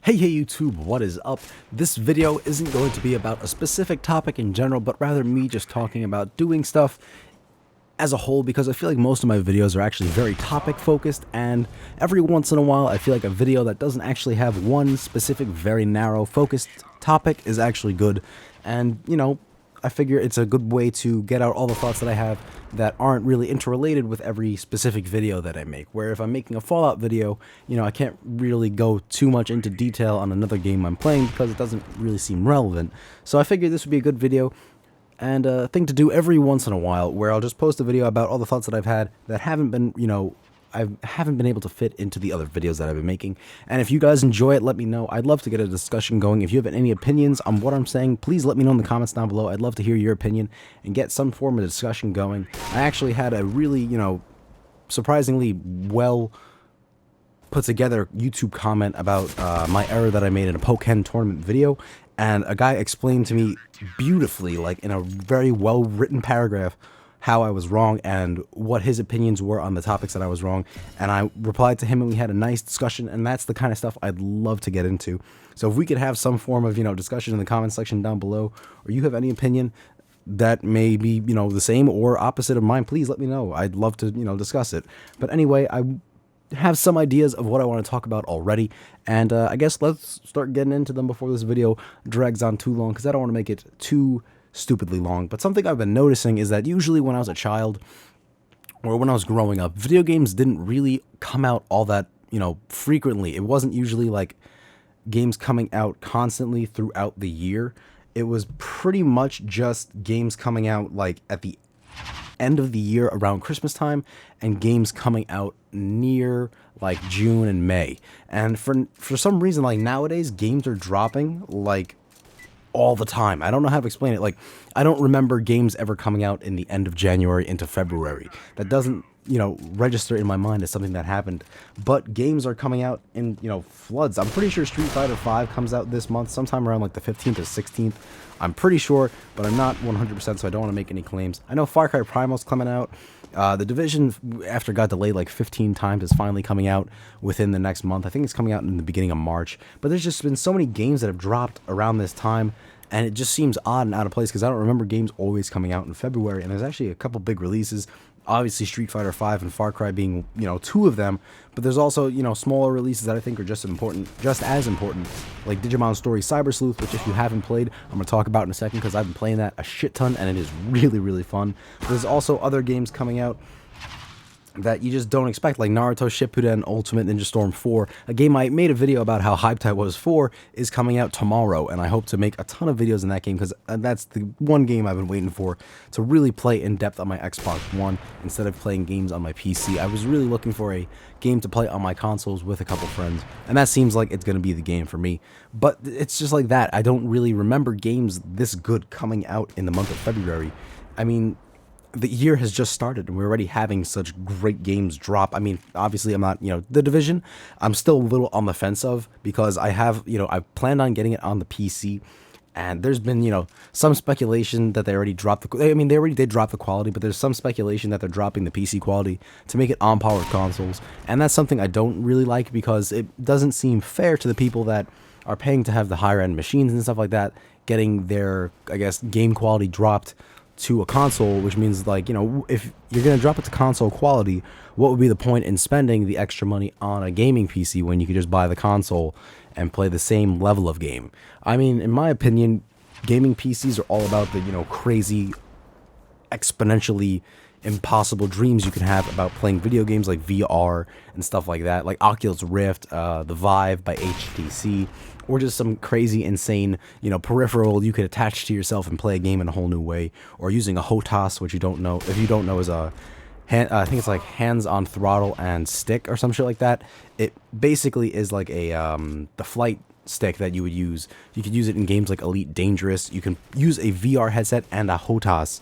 Hey YouTube, what is up? This video isn't going to be about a specific topic in general, but rather me just talking about doing stuff as a whole, because I feel like most of my videos are actually very topic focused, and every once in a while I feel like a video that doesn't actually have one specific very narrow focused topic is actually good. And I figure it's a good way to get out all the thoughts that I have that aren't really interrelated with every specific video that I make. Where if I'm making a Fallout video, I can't really go too much into detail on another game I'm playing because it doesn't really seem relevant. So I figured this would be a good video and a thing to do every once in a while, where I'll just post a video about all the thoughts that I've had that haven't been, I haven't been able to fit into the other videos that I've been making. And if you guys enjoy it, let me know. I'd love to get a discussion going. If you have any opinions on what I'm saying, please let me know in the comments down below. I'd love to hear your opinion and get some form of discussion going. I actually had a really, surprisingly well put together YouTube comment about my error that I made in a Pokken tournament video, and a guy explained to me beautifully, like in a very well written paragraph, how I was wrong and what his opinions were on the topics that I was wrong. And I replied to him and we had a nice discussion, and that's the kind of stuff I'd love to get into. So if we could have some form of, discussion in the comment section down below, or you have any opinion that may be, the same or opposite of mine, please let me know. I'd love to, discuss it. But anyway, I have some ideas of what I want to talk about already, and I guess let's start getting into them before this video drags on too long, because I don't want to make it too stupidly long. But something I've been noticing is that usually when I was a child or when I was growing up, video games didn't really come out all that, frequently. It wasn't usually like games coming out constantly throughout the year. It was pretty much just games coming out like at the end of the year around Christmas time, and games coming out near like June and May. And for some reason, like nowadays, games are dropping like all the time. I don't know how to explain it. Like, I don't remember games ever coming out in the end of January into February. That doesn't, register in my mind as something that happened. But games are coming out in, floods. I'm pretty sure Street Fighter 5 comes out this month, sometime around like the 15th or 16th. I'm pretty sure, but I'm not 100%, so I don't want to make any claims. I know Far Cry Primal's coming out. The Division, after it got delayed like 15 times, is finally coming out within the next month. I think it's coming out in the beginning of March. But there's just been so many games that have dropped around this time, and it just seems odd and out of place because I don't remember games always coming out in February. And there's actually a couple big releases. Obviously, Street Fighter 5 and Far Cry being, two of them. But there's also, smaller releases that I think are just as important, like Digimon Story Cyber Sleuth, which if you haven't played, I'm going to talk about in a second because I've been playing that a shit ton and it is really, really fun. There's also other games coming out that you just don't expect, like Naruto Shippuden Ultimate Ninja Storm 4, a game I made a video about how hyped I was for, is coming out tomorrow, and I hope to make a ton of videos in that game because that's the one game I've been waiting for to really play in depth on my Xbox One instead of playing games on my PC. I was really looking for a game to play on my consoles with a couple friends, and that seems like it's going to be the game for me. But it's just like that. I don't really remember games this good coming out in the month of February. I mean, the year has just started and we're already having such great games drop. I mean, obviously I'm not, The Division, I'm still a little on the fence of, because I have, I planned on getting it on the PC, and there's been, some speculation that they already dropped I mean, they already did drop the quality, but there's some speculation that they're dropping the PC quality to make it on par with consoles. And that's something I don't really like, because it doesn't seem fair to the people that are paying to have the higher end machines and stuff like that, getting their, I guess, game quality dropped to a console, which means, like, if you're going to drop it to console quality, what would be the point in spending the extra money on a gaming PC when you could just buy the console and play the same level of game? I mean, in my opinion, gaming PCs are all about the, crazy, exponentially impossible dreams you can have about playing video games like VR and stuff like that, like Oculus Rift, the Vive by HTC, or just some crazy, insane, peripheral you could attach to yourself and play a game in a whole new way, or using a HOTAS, which if you don't know, is a I think it's like hands on throttle and stick or some shit like that. It basically is like a the flight stick that you would use. You could use it in games like Elite Dangerous. You can use a VR headset and a HOTAS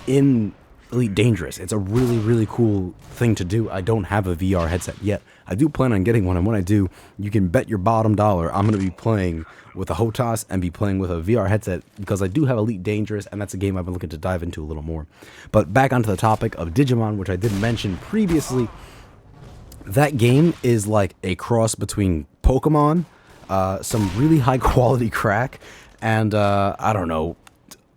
in Elite Dangerous. It's a really, really cool thing to do. I don't have a VR headset yet. I do plan on getting one, and when I do, you can bet your bottom dollar I'm going to be playing with a HOTAS and be playing with a VR headset, because I do have Elite Dangerous, and that's a game I've been looking to dive into a little more. But back onto the topic of Digimon, which I did mention previously. That game is like a cross between Pokemon, some really high quality crack, and I don't know,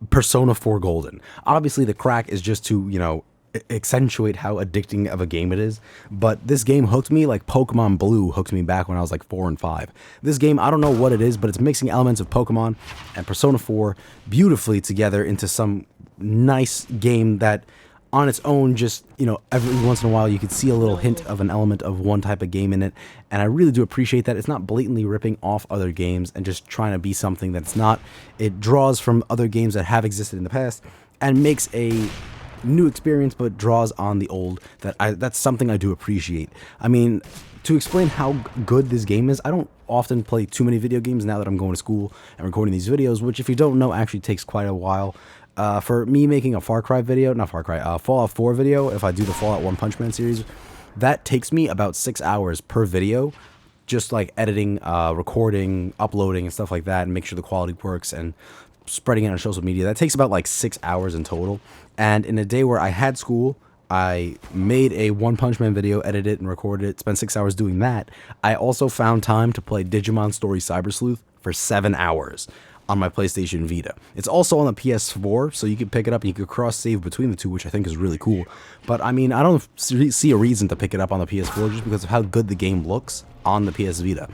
Persona 4 Golden. Obviously, the crack is just to, accentuate how addicting of a game it is, but this game hooked me like Pokemon Blue hooked me back when I was like 4 and 5. This game, I don't know what it is, but it's mixing elements of Pokemon and Persona 4 beautifully together into some nice game that on its own, just, every once in a while you could see a little hint of an element of one type of game in it, and I really do appreciate that. It's not blatantly ripping off other games and just trying to be something that's not. It draws from other games that have existed in the past and makes a new experience, but draws on the old. That's something I do appreciate. I mean, to explain how good this game is, I don't often play too many video games now that I'm going to school and recording these videos, which, if you don't know, actually takes quite a while. For me making a Fallout 4 video, if I do the Fallout One Punch Man series, that takes me about 6 hours per video, just like editing, recording, uploading, and stuff like that, and make sure the quality works, and spreading it on social media. That takes about like 6 hours in total. And in a day where I had school, I made a One Punch Man video, edited it and recorded it, spent 6 hours doing that. I also found time to play Digimon Story Cyber Sleuth for 7 hours on my PlayStation Vita. It's also on the PS4, so you can pick it up and you can cross-save between the two, which I think is really cool. But I mean, I don't see a reason to pick it up on the PS4 just because of how good the game looks on the PS Vita.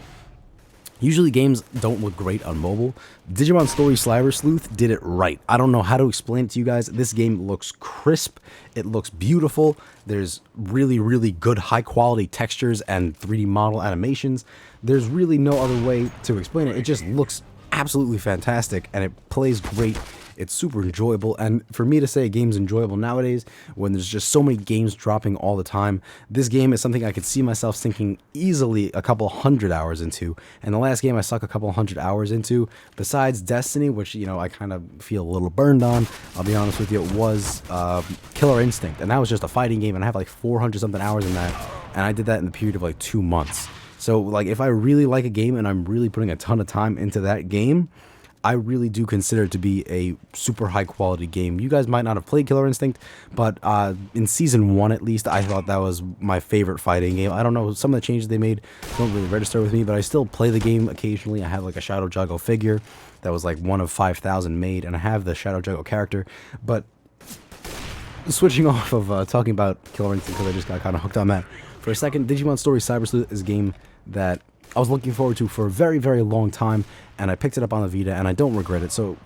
Usually games don't look great on mobile. Digimon Story Cyber Sleuth did it right. I don't know how to explain it to you guys. This game looks crisp. It looks beautiful. There's really, really good high-quality textures and 3D model animations. There's really no other way to explain it. It just looks absolutely fantastic, and it plays great. It's super enjoyable, and for me to say a game's enjoyable nowadays, when there's just so many games dropping all the time, this game is something I could see myself sinking easily a couple hundred hours into. And the last game I sunk a couple hundred hours into, besides Destiny, which, I kind of feel a little burned on, I'll be honest with you, it was Killer Instinct, and that was just a fighting game, and I have like 400 something hours in that, and I did that in the period of like 2 months. So, like, if I really like a game and I'm really putting a ton of time into that game, I really do consider it to be a super high quality game. You guys might not have played Killer Instinct, but in Season 1 at least, I thought that was my favorite fighting game. I don't know, some of the changes they made don't really register with me, but I still play the game occasionally. I have like a Shadow Juggle figure that was like one of 5,000 made, and I have the Shadow Juggle character. But switching off of talking about Killer Instinct, because I just got kind of hooked on that for a second, Digimon Story Cyber Sleuth is a game that I was looking forward to for a very, very long time, and I picked it up on the Vita, and I don't regret it. So,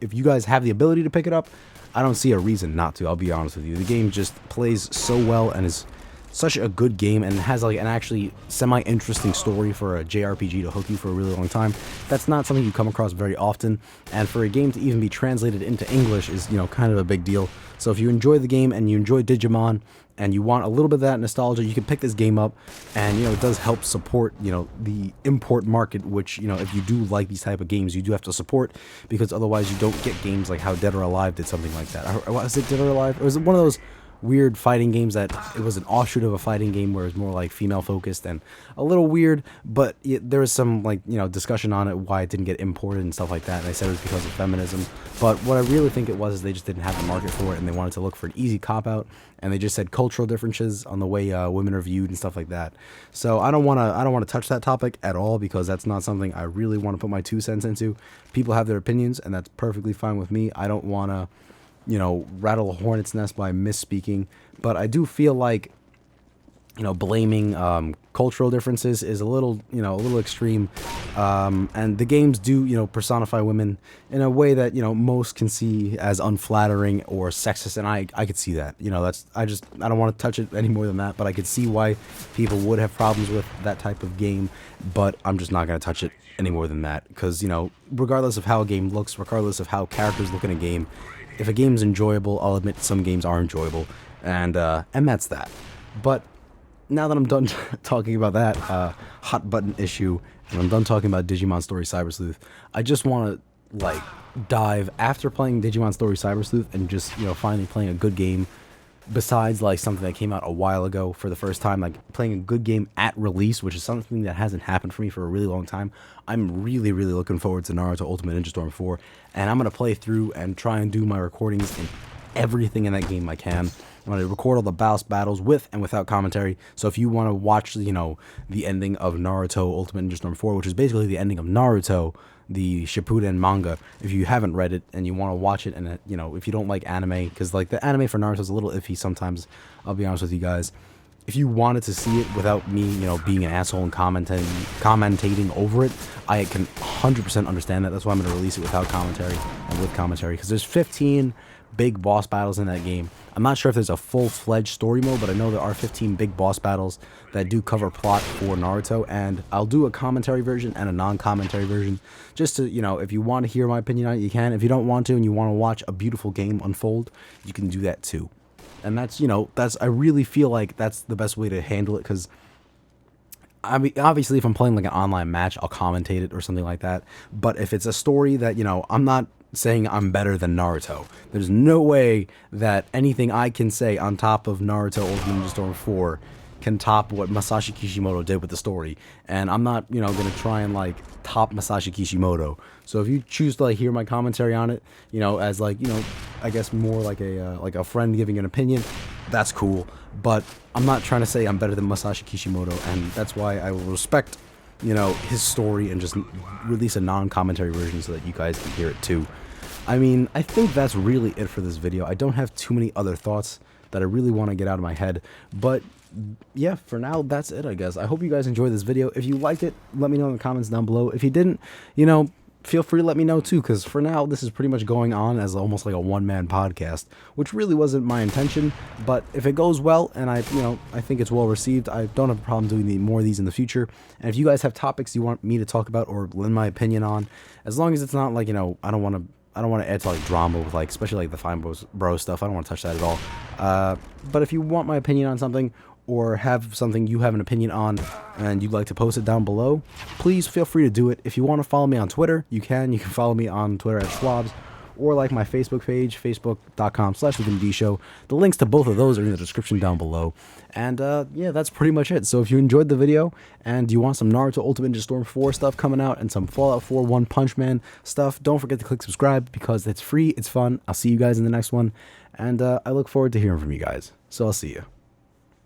if you guys have the ability to pick it up, I don't see a reason not to, I'll be honest with you. The game just plays so well and is such a good game, and has like an actually semi-interesting story for a JRPG to hook you for a really long time. That's not something you come across very often, and for a game to even be translated into English is, kind of a big deal. So if you enjoy the game and you enjoy Digimon and you want a little bit of that nostalgia, you can pick this game up, and it does help support the import market, which if you do like these type of games, you do have to support, because otherwise you don't get games like how Dead or Alive did something like that. Was it Dead or Alive? Or was it one of those weird fighting games that it was an offshoot of a fighting game where it was more like female focused and a little weird, but there was some discussion on it why it didn't get imported and stuff like that, and they said it was because of feminism. But what I really think it was is they just didn't have the market for it, and they wanted to look for an easy cop out, and they just said cultural differences on the way women are viewed and stuff like that. So I don't want to touch that topic at all, because that's not something I really want to put my 2 cents into. People have their opinions, and that's perfectly fine with me. I don't want to rattle a hornet's nest by misspeaking, but I do feel like, blaming cultural differences is a little extreme, and the games do, personify women in a way that, most can see as unflattering or sexist, and I could see that, I don't want to touch it any more than that, but I could see why people would have problems with that type of game, but I'm just not going to touch it any more than that, because, regardless of how a game looks, regardless of how characters look in a game, if a game's enjoyable, I'll admit some games are enjoyable, and that's that. But now that I'm done talking about that hot button issue, and I'm done talking about Digimon Story Cyber Sleuth, I just want to dive after playing Digimon Story Cyber Sleuth and just finally playing a good game. Besides something that came out a while ago for the first time, playing a good game at release, which is something that hasn't happened for me for a really long time. I'm really, really looking forward to Naruto Ultimate Ninja Storm 4, and I'm going to play through and try and do my recordings in everything in that game I can. I'm going to record all the boss battles with and without commentary. So if you want to watch, you know, the ending of Naruto Ultimate Ninja Storm 4, which is basically the ending of Naruto, the Shippuden manga, if you haven't read it and you want to watch it, and you know, if you don't like anime, because like the anime for Naruto is a little iffy sometimes, I'll be honest with you guys. If you wanted to see it without me, you know, being an asshole and commentating over it, I can 100% understand that. That's why I'm going to release it without commentary and with commentary, because there's 15 big boss battles in that game. I'm not sure if there's a full-fledged story mode, but I know there are 15 big boss battles that do cover plot for Naruto, and I'll do a commentary version and a non-commentary version, just to, you know, if you want to hear my opinion on it, you can. If you don't want to and you want to watch a beautiful game unfold, you can do that too. And that's, you know, I really feel like that's the best way to handle it, because I mean, obviously, if I'm playing like an online match, I'll commentate it or something like that. But if it's a story that, you know, I'm not saying I'm better than Naruto. There's no way that anything I can say on top of Naruto Ultimate Ninja Storm 4 can top what Masashi Kishimoto did with the story. And I'm not, you know, going to try and like top Masashi Kishimoto. So if you choose to like hear my commentary on it, you know, as like, you know, I guess more like a friend giving an opinion, that's cool. But I'm not trying to say I'm better than Masashi Kishimoto, and that's why I will respect, you know, his story and just release a non-commentary version so that you guys can hear it too. I mean, I think that's really it for this video. I don't have too many other thoughts that I really want to get out of my head, but yeah, for now, that's it, I guess. I hope you guys enjoyed this video. If you liked it, let me know in the comments down below. If you didn't, you know, feel free to let me know too, because for now, this is pretty much going on as almost like a one-man podcast, which really wasn't my intention. But if it goes well and I think it's well received, I don't have a problem doing more of these in the future. And if you guys have topics you want me to talk about or lend my opinion on, as long as it's not like, you know, I don't want to add to like drama with like, especially like the Fine Bro stuff. I don't want to touch that at all. But if you want my opinion on something, or have something you have an opinion on and you'd like to post it down below, please feel free to do it. If you want to follow me on Twitter, you can follow me on Twitter at Schwabs, or like my Facebook page, facebook.com/WithinDShow. The links to both of those are in the description down below. And yeah, that's pretty much it. So if you enjoyed the video and you want some Naruto Ultimate Ninja Storm 4 stuff coming out and some Fallout 4 One Punch Man stuff, don't forget to click subscribe, because it's free, it's fun. I'll see you guys in the next one, and I look forward to hearing from you guys. So I'll see you.